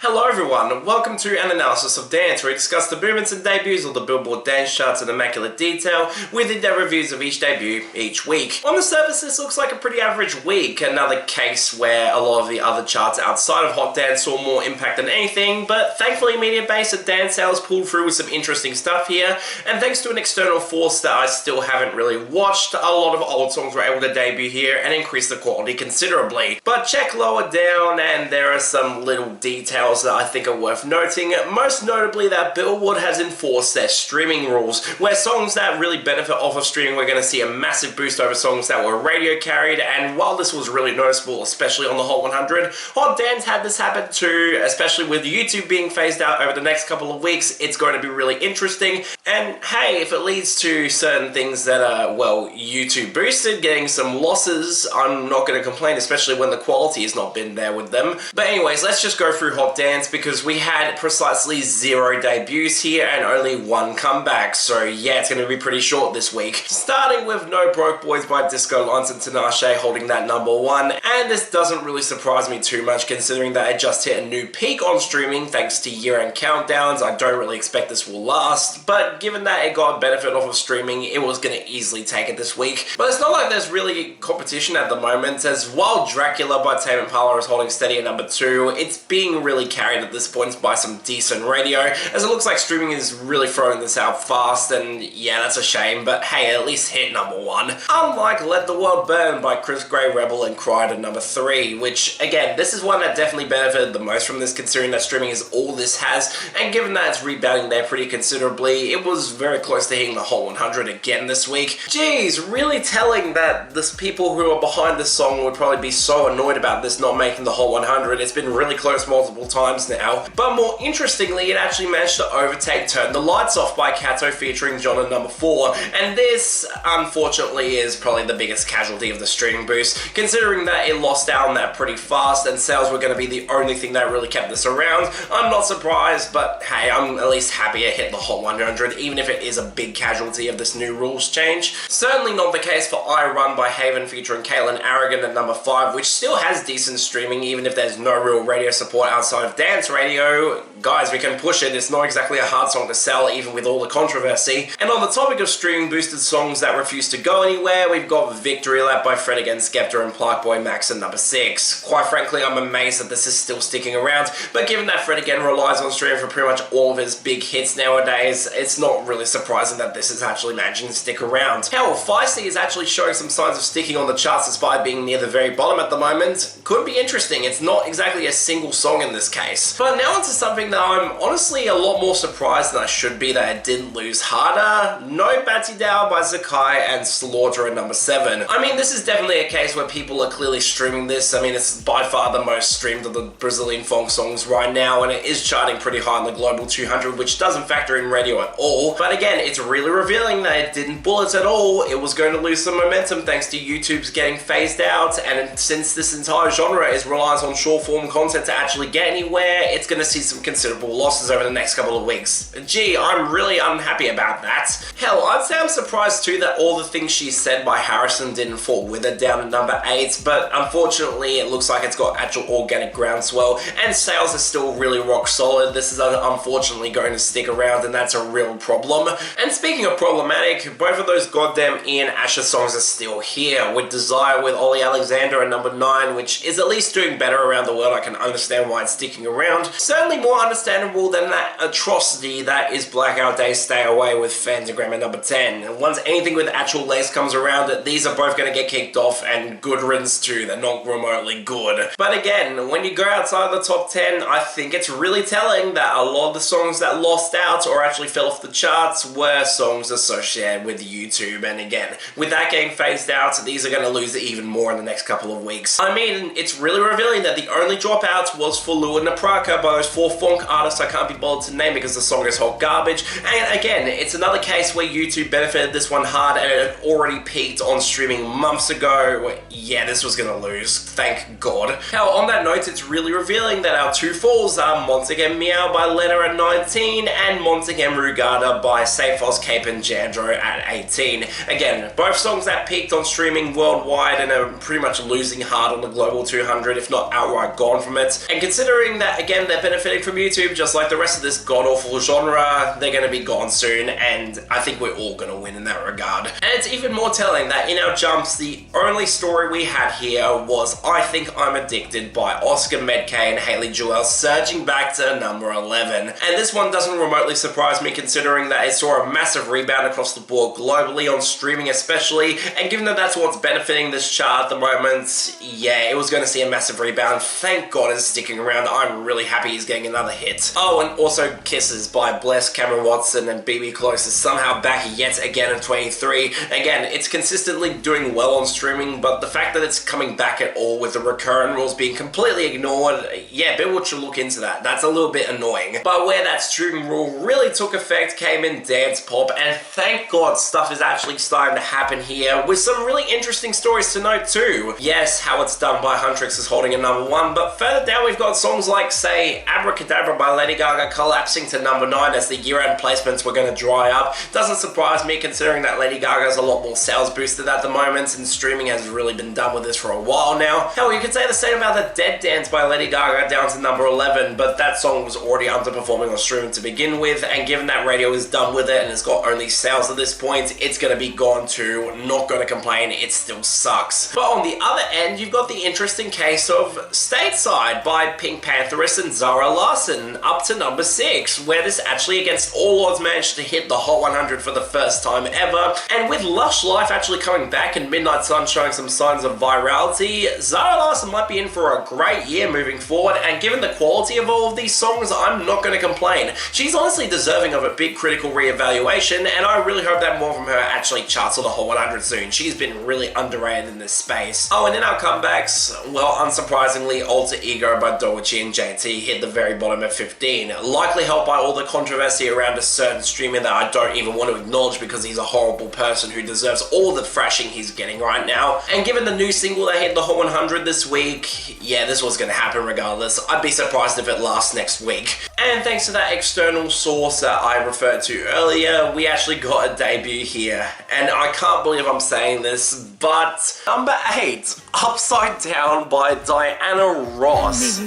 Hello everyone, and welcome to an analysis of dance, where we discuss the movements and debuts of the Billboard dance charts in immaculate detail, with in-depth reviews of each debut each week. On the surface, this looks like a pretty average week, another case where a lot of the other charts outside of Hot Dance saw more impact than anything, but thankfully Mediabase and dance sales pulled through with some interesting stuff here, and thanks to an external force that I still haven't really watched, a lot of old songs were able to debut here and increase the quality considerably. But check lower down and there are some little details that I think are worth noting, most notably that Billboard has enforced their streaming rules, where songs that really benefit off of streaming we're going to see a massive boost over songs that were radio carried, and while this was really noticeable, especially on the Hot 100, Hot Dance had this happen too, especially with YouTube being phased out over the next couple of weeks. It's going to be really interesting, and hey, if it leads to certain things that are, well, YouTube boosted, getting some losses, I'm not going to complain, especially when the quality has not been there with them. But anyways, let's just go through Hot Dance, because we had precisely 0 debuts here and only 1 comeback, so yeah, it's going to be pretty short this week. Starting with No Broke Boys by Disco Lines and Tinashe holding that #1, and this doesn't really surprise me too much considering that it just hit a new peak on streaming thanks to year-end countdowns. I don't really expect this will last, but given that it got a benefit off of streaming, it was going to easily take it this week. But it's not like there's really competition at the moment, as while Dracula by Tame Impala is holding steady at #2, it's being really carried at this point by some decent radio, as it looks like streaming is really throwing this out fast, and yeah, that's a shame, but hey, at least hit #1. Unlike Let the World Burn by Chris Gray Rebel and Cried at #3, which again, this is one that definitely benefited the most from this, considering that streaming is all this has, and given that it's rebounding there pretty considerably, it was very close to hitting the Hot 100 again this week. Geez, really telling that the people who are behind this song would probably be so annoyed about this not making the Hot 100. It's been really close multiple times now. But more interestingly, it actually managed to overtake Turn the Lights Off by Kato featuring John at #4, and this, unfortunately, is probably the biggest casualty of the streaming boost, considering that it lost out on that pretty fast and sales were going to be the only thing that really kept this around. I'm not surprised, but hey, I'm at least happy it hit the Hot 100, even if it is a big casualty of this new rules change. Certainly not the case for I Run by Haven featuring Kaylin Arrogant at #5, which still has decent streaming even if there's no real radio support outside of dance radio. Guys, we can push it. It's not exactly a hard song to sell, even with all the controversy. And on the topic of streaming boosted songs that refuse to go anywhere, we've got Victory Lap by Fred Against Skepta and Plaque Boy Max at #6. Quite frankly, I'm amazed that this is still sticking around, but given that Fred again relies on streaming for pretty much all of his big hits nowadays, it's not really surprising that this is actually managing to stick around. Hell, Feisty is actually showing some signs of sticking on the charts despite being near the very bottom at the moment. Could be interesting. It's not exactly a single song in this case. But now onto something that I'm honestly a lot more surprised than I should be that it didn't lose harder. No Batty Dow by Zakai and Slaughter at #7. I mean, this is definitely a case where people are clearly streaming this. I mean, it's by far the most streamed of the Brazilian funk songs right now, and it is charting pretty high on the Global 200, which doesn't factor in radio at all. But again, it's really revealing that it didn't bullet at all. It was going to lose some momentum thanks to YouTube's getting phased out, and since this entire genre is reliant on short form content to actually get anywhere, it's going to see some considerable losses over the next couple of weeks. Gee, I'm really unhappy about that. Hell, I'd say I'm surprised too that All the Things She Said by Harrison didn't fall with it down at #8, but unfortunately it looks like it's got actual organic groundswell, and sales are still really rock solid. This is unfortunately going to stick around, and that's a real problem. And speaking of problematic, both of those goddamn Ian Asher songs are still here, with Desire with Ollie Alexander at #9, which is at least doing better around the world. I can understand why it's sticking around. Certainly more understandable than that atrocity that is Blackout Day Stay Away with Fantagram at #10. And once anything with actual lace comes around, these are both going to get kicked off, and good riddance too. They're not remotely good. But again, when you go outside the top 10, I think it's really telling that a lot of the songs that lost out or actually fell off the charts were songs associated with YouTube. And again, with that getting phased out, these are going to lose even more in the next couple of weeks. I mean, it's really revealing that the only dropout was for Lua Napraka by those 4 funk artists I can't be bothered to name because the song is hot garbage. And again, it's another case where YouTube benefited this one hard, and it had already peaked on streaming months ago. Yeah, this was going to lose. Thank God. Hell, on that note, it's really revealing that our 2 falls are Monte Again Meow by Lena at 19 and Monte Again Rugada Spider by Safos, Cape and Jandro at 18. Again, both songs that peaked on streaming worldwide and are pretty much losing hard on the Global 200, if not outright gone from it. And considering that, again, they're benefiting from YouTube, just like the rest of this god-awful genre, they're going to be gone soon, and I think we're all going to win in that regard. And it's even more telling that in our jumps, the only story we had here was I Think I'm Addicted by Oscar Medkay and Haley Joel surging back to number 11. And this one doesn't remotely surprise me, considering that it saw a massive rebound across the board globally, on streaming especially, and given that that's what's benefiting this chart at the moment, yeah, it was going to see a massive rebound. Thank God it's sticking around. I'm really happy he's getting another hit. Oh, and also Kisses by Bless, Cameron Watson and BB Close is somehow back yet again in 23. Again, it's consistently doing well on streaming, but the fact that it's coming back at all with the recurrent rules being completely ignored, yeah, Billboard should look into that. That's a little bit annoying. But where that streaming rule really took effect came in dance pop, and thank God stuff is actually starting to happen here, with some really interesting stories to note too. Yes, How It's Done by Huntrix is holding a number 1, but further down we've got songs like, say, Abracadabra by Lady Gaga collapsing to number 9 as the year-end placements were going to dry up. Doesn't surprise me, considering that Lady Gaga's a lot more sales boosted at the moment, and streaming has really been done with this for a while now. Hell, you could say the same about The Dead Dance by Lady Gaga down to number 11, but that song was already underperforming on streaming to begin with, and given that radio is done with it and it's got only sales at this point, it's going to be gone too. Not going to complain, it still sucks. But on the other end, you've got the interesting case of Stateside by Pink Pantheress and Zara Larsson, up to number 6, where this actually against all odds managed to hit the Hot 100 for the first time ever, and with Lush Life actually coming back and Midnight Sun showing some signs of virality, Zara Larsson might be in for a great year moving forward, and given the quality of all of these songs, I'm not going to complain. She's honestly deserving of a big critical re-evaluation, and I really hope that more from her actually charts on the Hot 100 soon. She's been really underrated in this space. Oh, and in our comebacks, well, unsurprisingly, Alter Ego by Doechii and JT hit the very bottom at 15, likely helped by all the controversy around a certain streamer that I don't even want to acknowledge because he's a horrible person who deserves all the thrashing he's getting right now. And given the new single that hit the Hot 100 this week, yeah, this was going to happen regardless. I'd be surprised if it lasts next week. And thanks to that external source that I referred to earlier, we actually got a debut here. And I can't believe I'm saying this, but number 8, Upside Down by Diana Ross.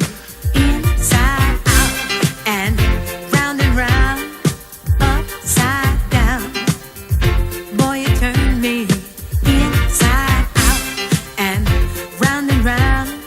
Inside out and round, upside down. Boy, you turn me inside out and round.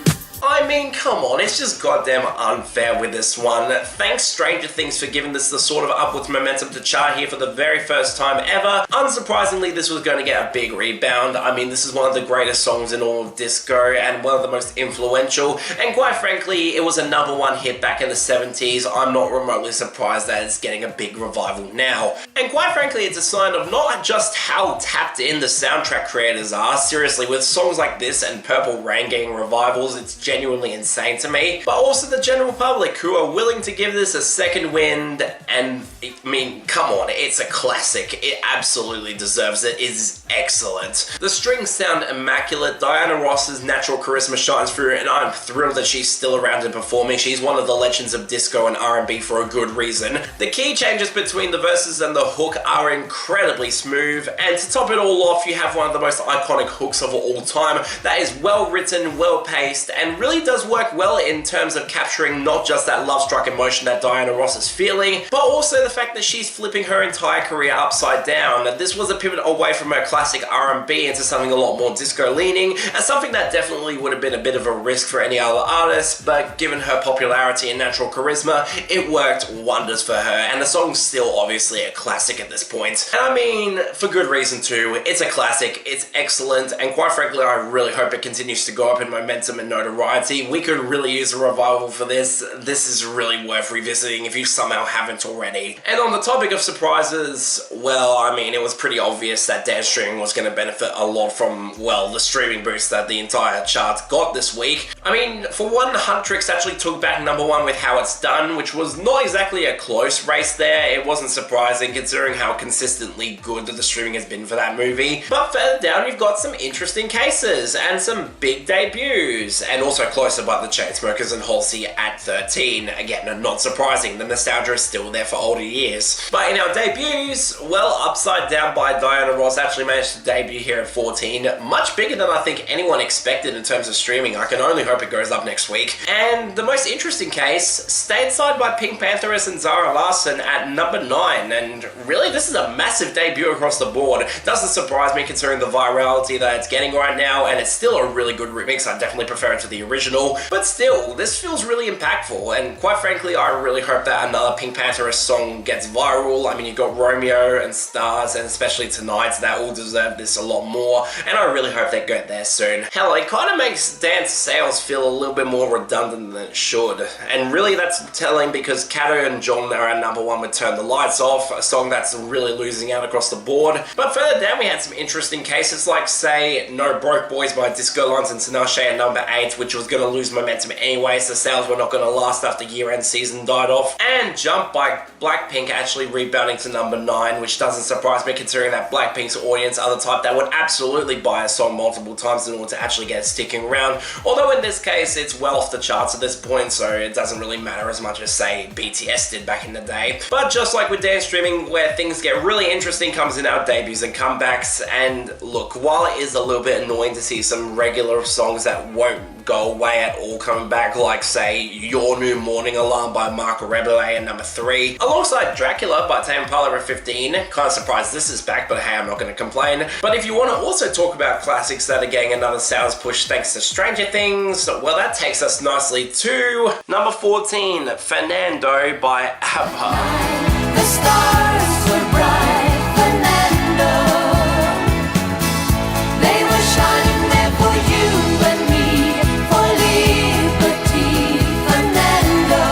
I mean, come on, it's just goddamn unfair with this one. Thanks Stranger Things for giving this the sort of upwards momentum to chart here for the very first time ever. Unsurprisingly, this was going to get a big rebound. I mean, this is one of the greatest songs in all of disco and one of the most influential, and quite frankly, it was a number 1 hit back in the 70s. I'm not remotely surprised that it's getting a big revival now. And quite frankly, it's a sign of not just how tapped in the soundtrack creators are. Seriously, with songs like this and Purple Rain getting revivals, it's genuinely insane to me, but also the general public who are willing to give this a second wind. And I mean, come on, it's a classic. It absolutely deserves it. It is excellent. The strings sound immaculate. Diana Ross's natural charisma shines through, and I'm thrilled that she's still around and performing. She's one of the legends of disco and R&B for a good reason. The key changes between the verses and the hook are incredibly smooth, and to top it all off, you have one of the most iconic hooks of all time that is well written, well paced, and really does work well in terms of capturing not just that love-struck emotion that Diana Ross is feeling, but also the fact that she's flipping her entire career upside down. This was a pivot away from her classic R&B into something a lot more disco-leaning, and something that definitely would have been a bit of a risk for any other artist, but given her popularity and natural charisma, it worked wonders for her, and the song's still obviously a classic at this point. And I mean, for good reason too. It's a classic, it's excellent, and quite frankly, I really hope it continues to go up in momentum and notoriety. We could really use a revival for this. This is really worth revisiting if you somehow haven't already. And on the topic of surprises, well, I mean, it was pretty obvious that dance streaming was going to benefit a lot from, well, the streaming boost that the entire chart got this week. I mean, for one, Huntrix actually took back number 1 with How It's Done, which was not exactly a close race there. It wasn't surprising considering how consistently good the streaming has been for that movie. But further down, you've got some interesting cases and some big debuts, and also closer by the Chainsmokers and Halsey at 13. 14. Again, not surprising, the nostalgia is still there for older years. But in our debuts, well, Upside Down by Diana Ross actually managed to debut here at 14. Much bigger than I think anyone expected in terms of streaming. I can only hope it goes up next week. And the most interesting case, Stateside by Pink Pantheress and Zara Larsson at number 9. And really, this is a massive debut across the board. Doesn't surprise me considering the virality that it's getting right now, and it's still a really good remix. I definitely prefer it to the original. But still, this feels really impactful, and quite frankly, I really hope that another Pink Pantheress song gets viral. I mean, you've got Romeo and Stars, and especially Tonight's, that all deserve this a lot more, and I really hope they get there soon. Hell, it kind of makes dance sales feel a little bit more redundant than it should, and really that's telling because Kato and John are at number 1 with Turn the Lights Off, a song that's really losing out across the board. But further down we had some interesting cases like, say, No Broke Boys by Disco Lines and Tinashe at number 8, which was going to lose momentum anyways. The sales were not going to last after year-end season died off. And Jump by Blackpink actually rebounding to number 9, which doesn't surprise me considering that Blackpink's audience are the type that would absolutely buy a song multiple times in order to actually get it sticking around. Although in this case, it's well off the charts at this point, so it doesn't really matter as much as, say, BTS did back in the day. But just like with dance streaming, where things get really interesting comes in our debuts and comebacks. And look, while it is a little bit annoying to see some regular songs that won't go away at all coming back, like, say, Your New Morning Alarm by Marco Rebele at number 3, alongside Dracula by Tame Impala at 15. Kind of surprised this is back, but hey, I'm not going to complain. But if you want to also talk about classics that are getting another sales push thanks to Stranger Things, well, that takes us nicely to number 14, Fernando by ABBA. The stars were bright, Fernando. They were shining there for you and me, for liberty, Fernando.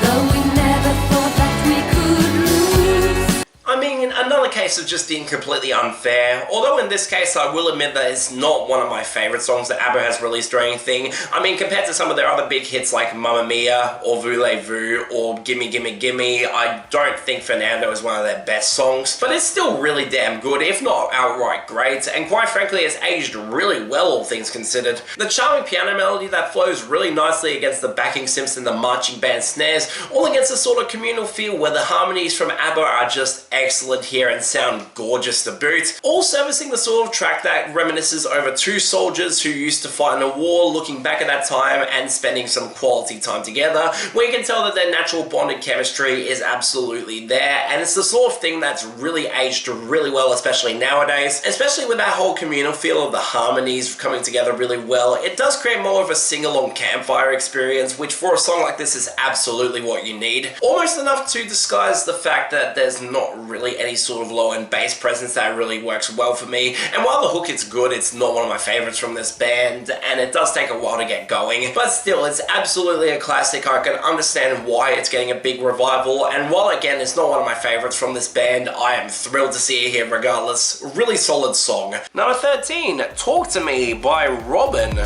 Though we never thought that we could lose. I mean, another case of just being completely unfair, although in this case I will admit that it's not one of my favourite songs that ABBA has released or anything. I mean, compared to some of their other big hits like Mamma Mia or Voulez-Vous or Gimme Gimme Gimme, I don't think Fernando is one of their best songs, but it's still really damn good, if not outright great, and quite frankly it's aged really well, all things considered. The charming piano melody that flows really nicely against the backing synths and the marching band snares, all against a sort of communal feel where the harmonies from ABBA are just excellent here and sound gorgeous to boot, all servicing the sort of track that reminisces over two soldiers who used to fight in a war, looking back at that time and spending some quality time together, where you can tell that their natural bonded chemistry is absolutely there, and it's the sort of thing that's really aged really well, especially nowadays, especially with that whole communal feel of the harmonies coming together really well. It does create more of a sing-along campfire experience, which for a song like this is absolutely what you need. Almost enough to disguise the fact that there's not really any sort of low-end bass presence that really works well for me, and while the hook is good, it's not one of my favorites from this band, and it does take a while to get going, but still, it's absolutely a classic. I can understand why it's getting a big revival, and while again, it's not one of my favorites from this band, I am thrilled to see it here regardless. Really solid song. Number 13, Talk to Me by Robyn.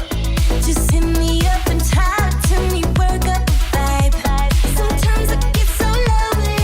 Just hit me up and talk to me, work up a vibe. Sometimes I get so lonely.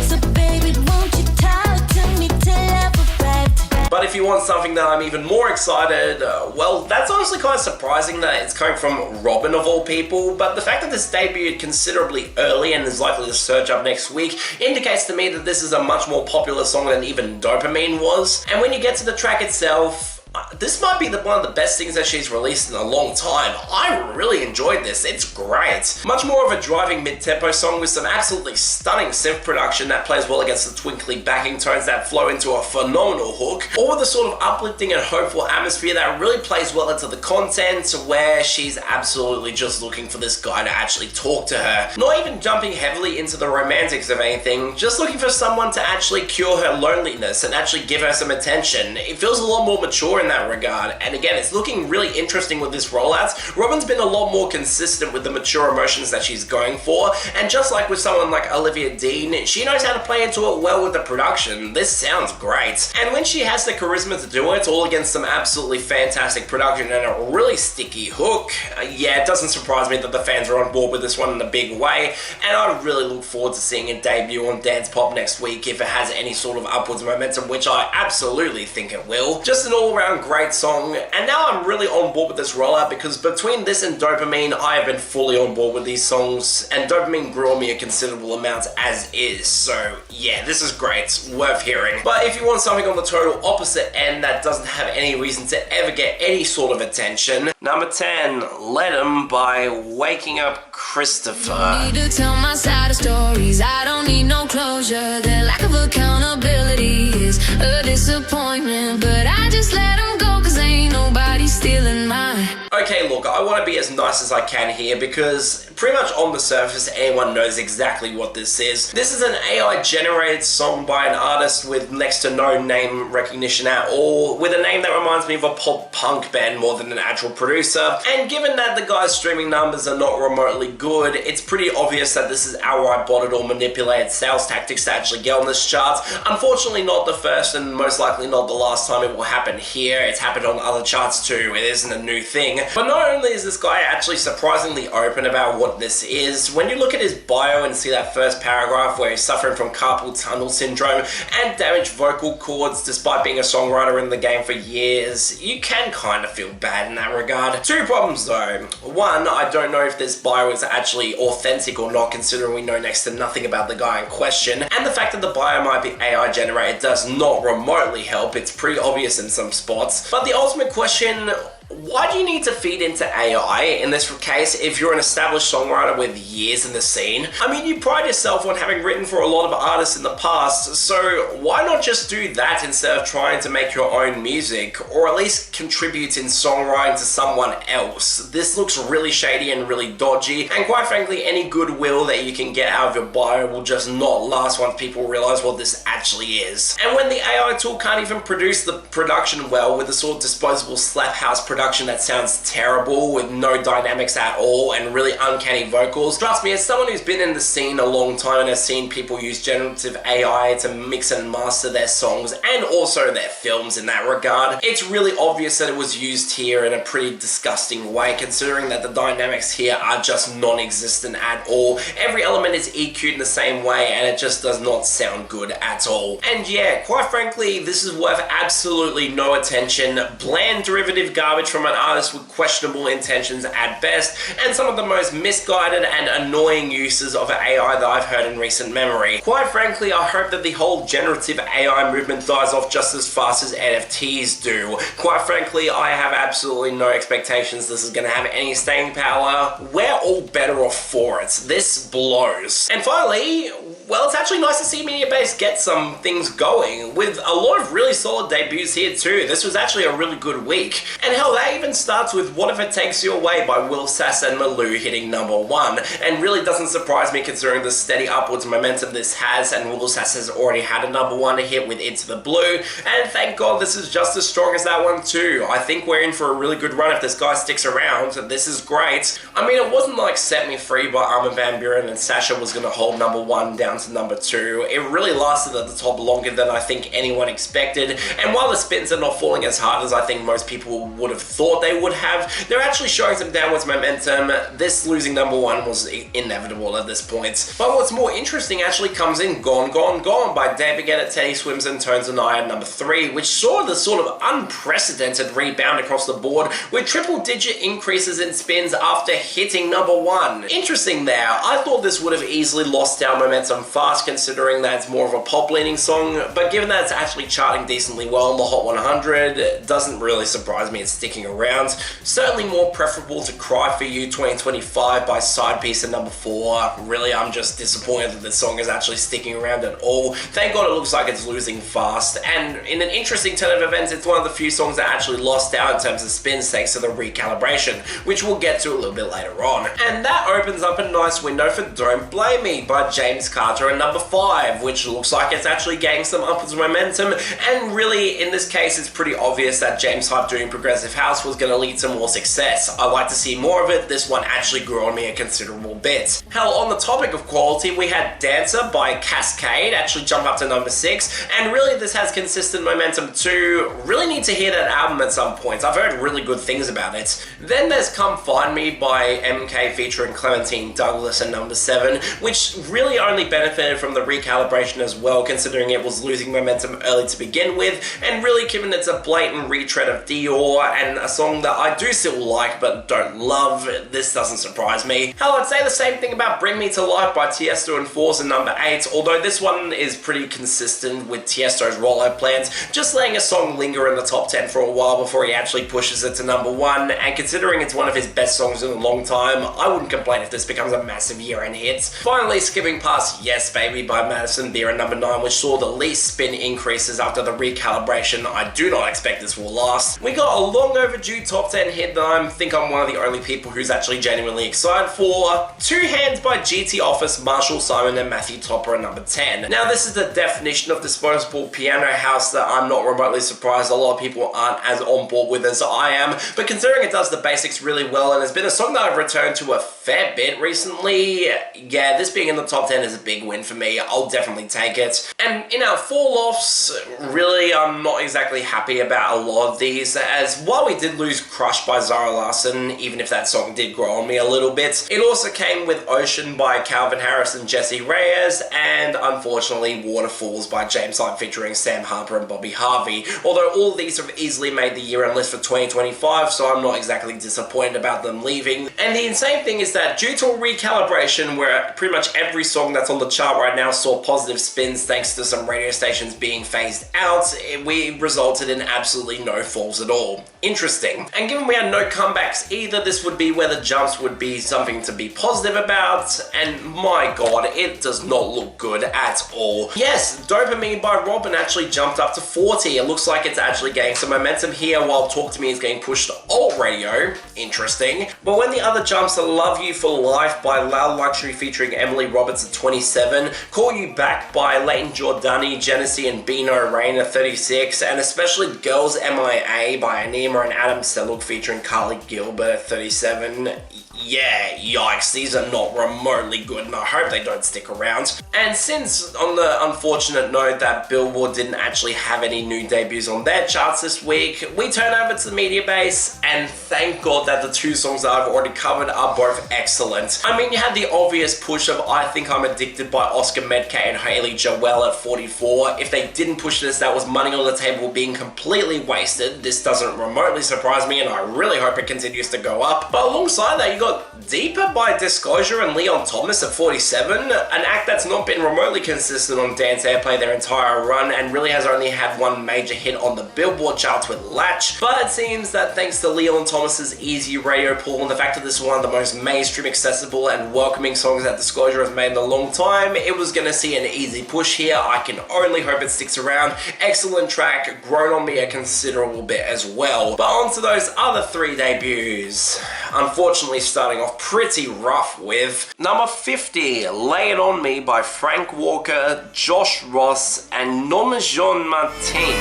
So baby, won't you talk to me till I've arrived? But if you want something that I'm even more excited, well, that's honestly kind of surprising that it's coming from Robyn of all people, but the fact that this debuted considerably early and is likely to surge up next week indicates to me that this is a much more popular song than even Dopamine was. And when you get to the track itself, this might be one of the best things that she's released in a long time. I really enjoyed this, it's great. Much more of a driving mid-tempo song with some absolutely stunning synth production that plays well against the twinkly backing tones that flow into a phenomenal hook, or with a sort of uplifting and hopeful atmosphere that really plays well into the content, where she's absolutely just looking for this guy to actually talk to her. Not even jumping heavily into the romantics of anything, just looking for someone to actually cure her loneliness and actually give her some attention. It feels a lot more mature in that regard, and again, it's looking really interesting with this rollout. Robyn's been a lot more consistent with the mature emotions that she's going for, and just like with someone like Olivia Dean, she knows how to play into it well with the production. This sounds great, and when she has the charisma to do it, all against some absolutely fantastic production and a really sticky hook, yeah, it doesn't surprise me that the fans are on board with this one in a big way, and I really look forward to seeing it debut on Dance Pop next week if it has any sort of upwards momentum, which I absolutely think it will. Just an all-around all-around great song, and now I'm really on board with this rollout because between this and Dopamine, I have been fully on board with these songs, and Dopamine grew on me a considerable amount as is, so yeah, this is great, worth hearing. But if you want something on the total opposite end that doesn't have any reason to ever get any sort of attention, number 10, Let 'Em by Waking Up Christopher. Need to tell my side of stories. I don't need no closure. The lack of accountability is a disappointment, but I just let them go cause ain't nobody stealing mine. Okay, look, I want to be as nice as I can here because pretty much on the surface, anyone knows exactly what this is. This is an AI-generated song by an artist with next to no name recognition at all, with a name that reminds me of a pop punk band more than an actual producer. And given that the guy's streaming numbers are not remotely good, it's pretty obvious that this is outright botted or manipulated sales tactics to actually get on this chart. Unfortunately, not the first and most likely not the last time it will happen here. It's happened on other charts too. It isn't a new thing. But not only is this guy actually surprisingly open about what this is, when you look at his bio and see that first paragraph where he's suffering from carpal tunnel syndrome and damaged vocal cords despite being a songwriter in the game for years, you can kind of feel bad in that regard. Two problems though. One, I don't know if this bio is actually authentic or not, considering we know next to nothing about the guy in question, and the fact that the bio might be AI generated does not remotely help. It's pretty obvious in some spots. But the ultimate question, why do you need to feed into AI in this case if you're an established songwriter with years in the scene? I mean, you pride yourself on having written for a lot of artists in the past, so why not just do that instead of trying to make your own music, or at least contribute in songwriting to someone else? This looks really shady and really dodgy, and quite frankly, any goodwill that you can get out of your bio will just not last once people realize what this actually is. And when the AI tool can't even produce the production well with the sort of disposable slap house production that sounds terrible with no dynamics at all and really uncanny vocals. Trust me, as someone who's been in the scene a long time and has seen people use generative AI to mix and master their songs and also their films in that regard, it's really obvious that it was used here in a pretty disgusting way, considering that the dynamics here are just non-existent at all. Every element is EQ'd in the same way and it just does not sound good at all. And yeah, quite frankly, this is worth absolutely no attention. Bland derivative garbage from an artist with questionable intentions at best, and some of the most misguided and annoying uses of AI that I've heard in recent memory. Quite frankly, I hope that the whole generative AI movement dies off just as fast as NFTs do. Quite frankly, I have absolutely no expectations this is going to have any staying power. We're all better off for it. This blows. And finally, well, it's actually nice to see Mediabase get some things going, with a lot of really solid debuts here too. This was actually a really good week. And hell, that even starts with What If It Takes You Away by Will Sass and Malou hitting number 1, and really doesn't surprise me considering the steady upwards momentum this has, and Will Sass has already had a number 1 hit with Into the Blue, and thank God this is just as strong as that one too. I think we're in for a really good run if this guy sticks around. This is great. I mean, it wasn't like Set Me Free by Armin van Buuren and Sasha was going to hold number 1 down to number 2. It really lasted at the top longer than I think anyone expected, and while the spins are not falling as hard as I think most people would have thought they would have, they're actually showing some downwards momentum. This losing number 1 was inevitable at this point. But what's more interesting actually comes in Gone, Gone, Gone by David Guetta, Teddy Swims and Tones and I at number 3, which saw the sort of unprecedented rebound across the board with triple-digit increases in spins after hitting number 1. Interesting there. I thought this would have easily lost down momentum fast considering that it's more of a pop-leaning song, but given that it's actually charting decently well in the Hot 100, it doesn't really surprise me it's sticking around. Certainly more preferable to Cry For You 2025 by Sidepiece at number 4. Really, I'm just disappointed that this song is actually sticking around at all. Thank God it looks like it's losing fast, and in an interesting turn of events, it's one of the few songs that actually lost out in terms of spins thanks to the recalibration, which we'll get to a little bit later on. And that opens up a nice window for Don't Blame Me by James Carter at number 5, which looks like it's actually gaining some upwards momentum, and really, in this case, it's pretty obvious that James Hype doing progressive house was going to lead to more success. I like to see more of it. This one actually grew on me a considerable bit. Hell, on the topic of quality, we had Dancer by Cascade actually jump up to number 6, and really this has consistent momentum too. Really need to hear that album at some point. I've heard really good things about it. Then there's Come Find Me by MK featuring Clementine Douglas at number 7, which really only benefited benefited from the recalibration as well, considering it was losing momentum early to begin with, and really given it's a blatant retread of Dior, and a song that I do still like but don't love. This doesn't surprise me. Hell, I'd say the same thing about Bring Me to Life by Tiesto and Force in number 8, although this one is pretty consistent with Tiesto's rollout plans, just letting a song linger in the top 10 for a while before he actually pushes it to number 1, and considering it's one of his best songs in a long time, I wouldn't complain if this becomes a massive year-end hit. Finally, skipping past Yes Baby by Madison Beer at number 9, which saw the least spin increases after the recalibration. I do not expect this will last. We got a long overdue top 10 hit that I think I'm one of the only people who's actually genuinely excited for. Two Hands by GT Office, Marshall Simon and Matthew Topper at number 10. Now this is the definition of disposable piano house that I'm not remotely surprised a lot of people aren't as on board with as I am, but considering it does the basics really well and has been a song that I've returned to a fair bit recently, yeah, this being in the top 10 is a big win for me. I'll definitely take it. And in our fall-offs, really I'm not exactly happy about a lot of these, as while we did lose Crush by Zara Larsson, even if that song did grow on me a little bit, it also came with Ocean by Calvin Harris and Jesse Reyes, and unfortunately Waterfalls by James Hype featuring Sam Harper and Bobby Harvey, although all of these have easily made the year-end list for 2025, so I'm not exactly disappointed about them leaving. And the insane thing is that due to a recalibration where pretty much every song that's on the chart right now saw positive spins thanks to some radio stations being phased out, we resulted in absolutely no falls at all. Interesting. And given we had no comebacks either, this would be where the jumps would be something to be positive about, and my god, it does not look good at all. Yes, Dopamine by Robyn actually jumped up to 40. It looks like it's actually getting some momentum here while Talk to Me is getting pushed to alt radio. Interesting. But when the other jumps are Love You for Life by Loud Luxury featuring Emily Roberts at 27, Call You Back by Leighton Jordani, Genesee and Bino Rain at 36, and especially Girls MIA by Anima and Adam Seluk featuring Carly Gilbert at 37. Yeah, yikes, these are not remotely good and I hope they don't stick around. And since, on the unfortunate note that Billboard didn't actually have any new debuts on their charts this week, we turn over to the Mediabase, and thank god that the two songs that I've already covered are both excellent. I mean, you had the obvious push of I Think I'm Addicted by Oscar Medkay and Haley Joel at 44. If they didn't push this, that was money on the table being completely wasted. This doesn't remotely surprise me and I really hope it continues to go up. But alongside that, you got Deeper by Disclosure and Leon Thomas at 47, an act that's not been remotely consistent on Dance Airplay their entire run and really has only had one major hit on the Billboard charts with Latch, but it seems that thanks to Leon Thomas's easy radio pull and the fact that this is one of the most mainstream, accessible and welcoming songs that Disclosure has made in a long time, it was gonna see an easy push here. I can only hope it sticks around. Excellent track, grown on me a considerable bit as well. But on to those other three debuts. Unfortunately, starting off pretty rough with number 50, Lay It On Me by Frank Walker, Josh Ross, and Norma Jean Martine.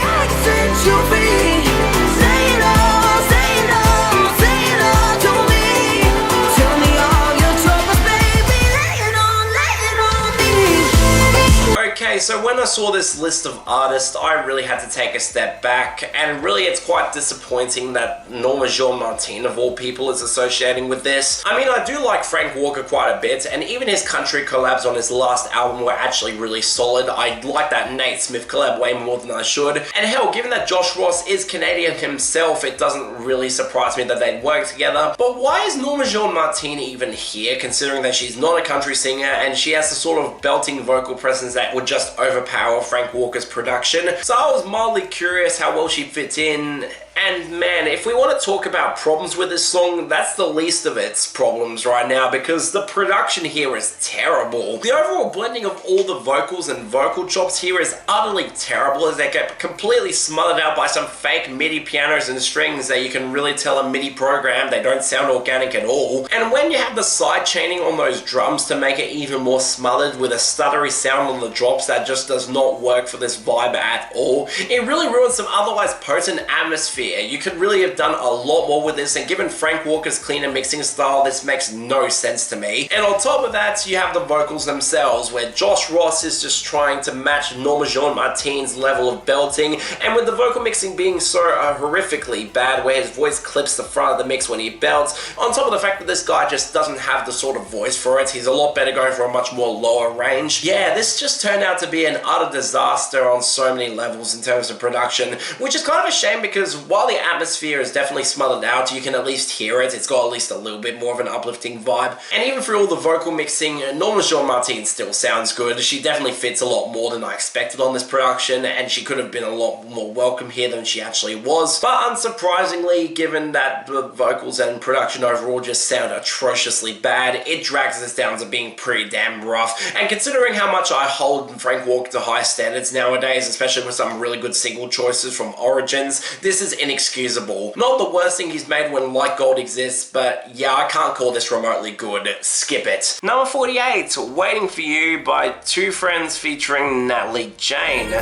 Okay, so when I saw this list of artists, I really had to take a step back, and really it's quite disappointing that Norma Jean Martine, of all people, is associating with this. I mean, I do like Frank Walker quite a bit, and even his country collabs on his last album were actually really solid. I like that Nate Smith collab way more than I should. And hell, given that Josh Ross is Canadian himself, it doesn't really surprise me that they'd work together. But why is Norma Jean Martine even here, considering that she's not a country singer, and she has the sort of belting vocal presence that would just overpower Frank Walker's production? So I was mildly curious how well she fits in. And man, if we want to talk about problems with this song, that's the least of its problems right now, because the production here is terrible. The overall blending of all the vocals and vocal chops here is utterly terrible, as they get completely smothered out by some fake MIDI pianos and strings that you can really tell a MIDI program. They don't sound organic at all. And when you have the side chaining on those drums to make it even more smothered with a stuttery sound on the drops that just does not work for this vibe at all, it really ruins some otherwise potent atmosphere atmosphere. You could really have done a lot more with this, and given Frank Walker's cleaner mixing style, this makes no sense to me. And on top of that, you have the vocals themselves, where Josh Ross is just trying to match Norma Martine's level of belting, and with the vocal mixing being so horrifically bad, where his voice clips the front of the mix when he belts, on top of the fact that this guy just doesn't have the sort of voice for it, he's a lot better going for a much more lower range. Yeah, this just turned out to be an utter disaster on so many levels in terms of production, which is kind of a shame because while the atmosphere is definitely smothered out, you can at least hear it. It's got at least a little bit more of an uplifting vibe. And even through all the vocal mixing, Norma Martine still sounds good. She definitely fits a lot more than I expected on this production, and she could have been a lot more welcome here than she actually was. But unsurprisingly, given that the vocals and production overall just sound atrociously bad, it drags this down to being pretty damn rough. And considering how much I hold Frank Walker to high standards nowadays, especially with some really good single choices from Origins, this is inexcusable. Not the worst thing he's made when Like Gold exists, but yeah, I can't call this remotely good. Skip it. Number 48, Waiting for You by Two Friends featuring Natalie Jane.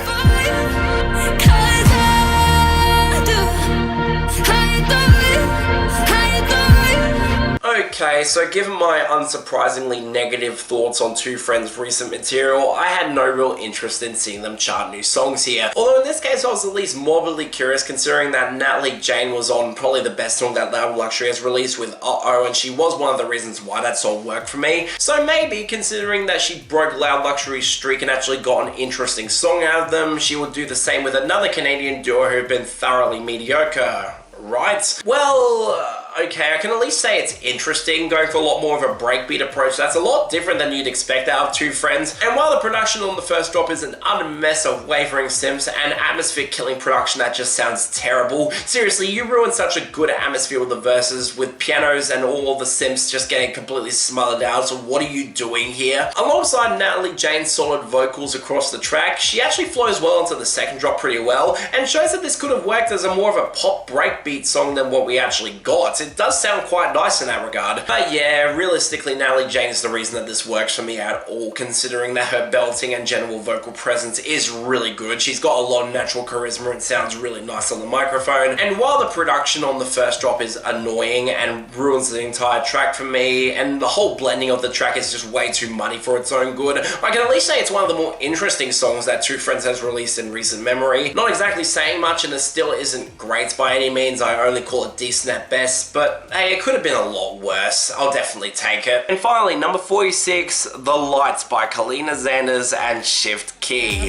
Okay, so given my unsurprisingly negative thoughts on Two Friends' recent material, I had no real interest in seeing them chart new songs here. Although in this case I was at least morbidly curious, considering that Natalie Jane was on probably the best song that Loud Luxury has released with Uh-Oh, and she was one of the reasons why that song worked for me. So maybe, considering that she broke Loud Luxury's streak and actually got an interesting song out of them, she would do the same with another Canadian duo who've been thoroughly mediocre. Right? Well, okay, I can at least say it's interesting, going for a lot more of a breakbeat approach. That's a lot different than you'd expect out of Two Friends. And while the production on the first drop is an utter mess of wavering synths and atmosphere-killing production that just sounds terrible, seriously, you ruined such a good atmosphere with the verses, with pianos and all of the synths just getting completely smothered out, so what are you doing here? Alongside Natalie Jane's solid vocals across the track, she actually flows well into the second drop pretty well, and shows that this could have worked as a more of a pop breakbeat song than what we actually got. It does sound quite nice in that regard. But yeah, realistically, Natalie Jane is the reason that this works for me at all, considering that her belting and general vocal presence is really good. She's got a lot of natural charisma and sounds really nice on the microphone. And while the production on the first drop is annoying and ruins the entire track for me, and the whole blending of the track is just way too muddy for its own good, I can at least say it's one of the more interesting songs that Two Friends has released in recent memory. Not exactly saying much, and it still isn't great by any means. I only call it decent at best, but hey, it could have been a lot worse. I'll definitely take it. And finally, number 46, The Lights by Kaleena Zanders and Shift Key.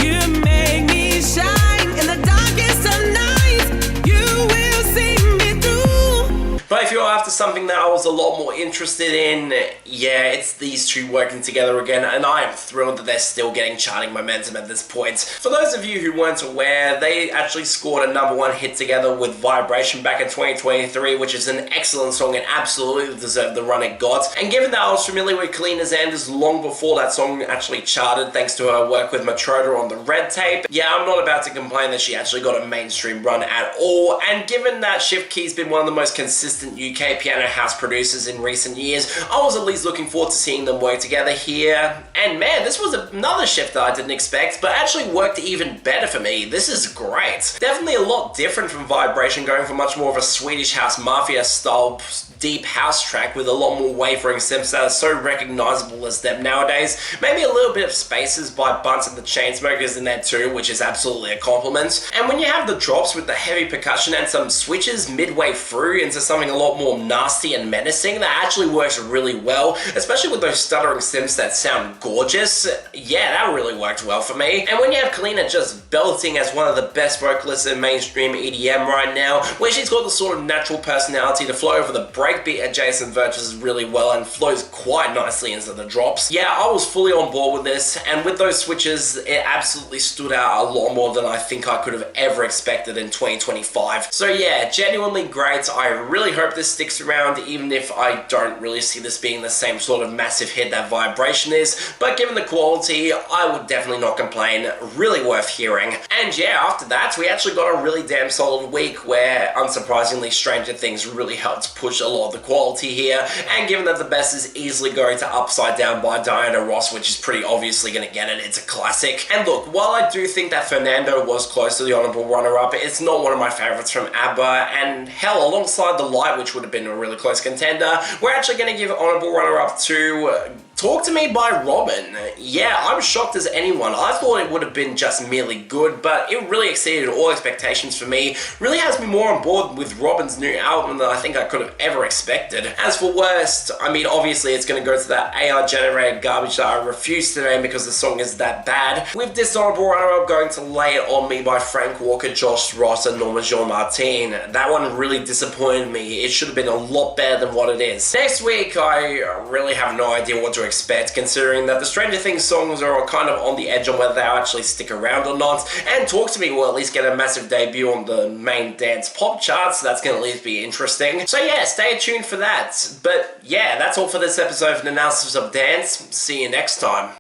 You make me shine in the darkest of nights. You will see me through. But if you're after something that I was a lot more interested in, yeah, it's these two working together again, and I am thrilled that they're still getting charting momentum at this point. For those of you who weren't aware, they actually scored a #1 hit together with Vibration back in 2023, which is an excellent song and absolutely deserved the run it got. And given that I was familiar with Kaleena Zanders long before that song actually charted, thanks to her work with Matroda on the Red Tape, yeah, I'm not about to complain that she actually got a mainstream run at all. And given that Shift Key's been one of the most consistent UK piano house producers in recent years, I was at least looking forward to seeing them work together here. And man, this was another shift that I didn't expect, but actually worked even better for me. This is great. Definitely a lot different from Vibration, going for much more of a Swedish House Mafia style deep house track with a lot more wavering synths that are so recognizable as them nowadays. Maybe a little bit of Spaces by Bunts and the Chainsmokers in there too, which is absolutely a compliment. And when you have the drops with the heavy percussion and some switches midway through into something a lot more nasty and menacing, that actually works really well, especially with those stuttering synths that sound gorgeous. Yeah, that really worked well for me. And when you have Kaleena just belting as one of the best vocalists in mainstream EDM right now, where she's got the sort of natural personality to flow over the breakbeat adjacent verses really well and flows quite nicely into the drops. Yeah, I was fully on board with this, and with those switches, it absolutely stood out a lot more than I think I could have ever expected in 2025. So yeah, genuinely great. I really hope this sticks weeks around, even if I don't really see this being the same sort of massive hit that Vibration is, but given the quality, I would definitely not complain. Really worth hearing. And yeah, after that, we actually got a really damn solid week where, unsurprisingly, Stranger Things really helped push a lot of the quality here, and given that the best is easily going to Upside Down by Diana Ross, which is pretty obviously going to get it, it's a classic. And look, while I do think that Fernando was close to the honourable runner-up, it's not one of my favourites from ABBA, and hell, alongside The Light, which would have been a really close contender, we're actually going to give honourable runner-up to Talk to Me by Robyn. Yeah, I'm shocked as anyone. I thought it would have been just merely good, but it really exceeded all expectations for me. Really has me more on board with Robyn's new album than I think I could have ever expected. As for worst, I mean, obviously it's going to go to that AI-generated garbage that I refuse to name because the song is that bad. With Dishonourable runner-up going to Lay It On Me by Frank Walker, Josh Ross, and Norma Martine. That one really disappointed me. It should have been a lot better than what it is. Next week, I really have no idea what to expect, considering that the Stranger Things songs are kind of on the edge on whether they'll actually stick around or not, and Talk to Me will at least get a massive debut on the main dance pop charts, so that's going to at least be interesting. So yeah, stay tuned for that. But yeah, that's all for this episode of an analysis of dance. See you next time.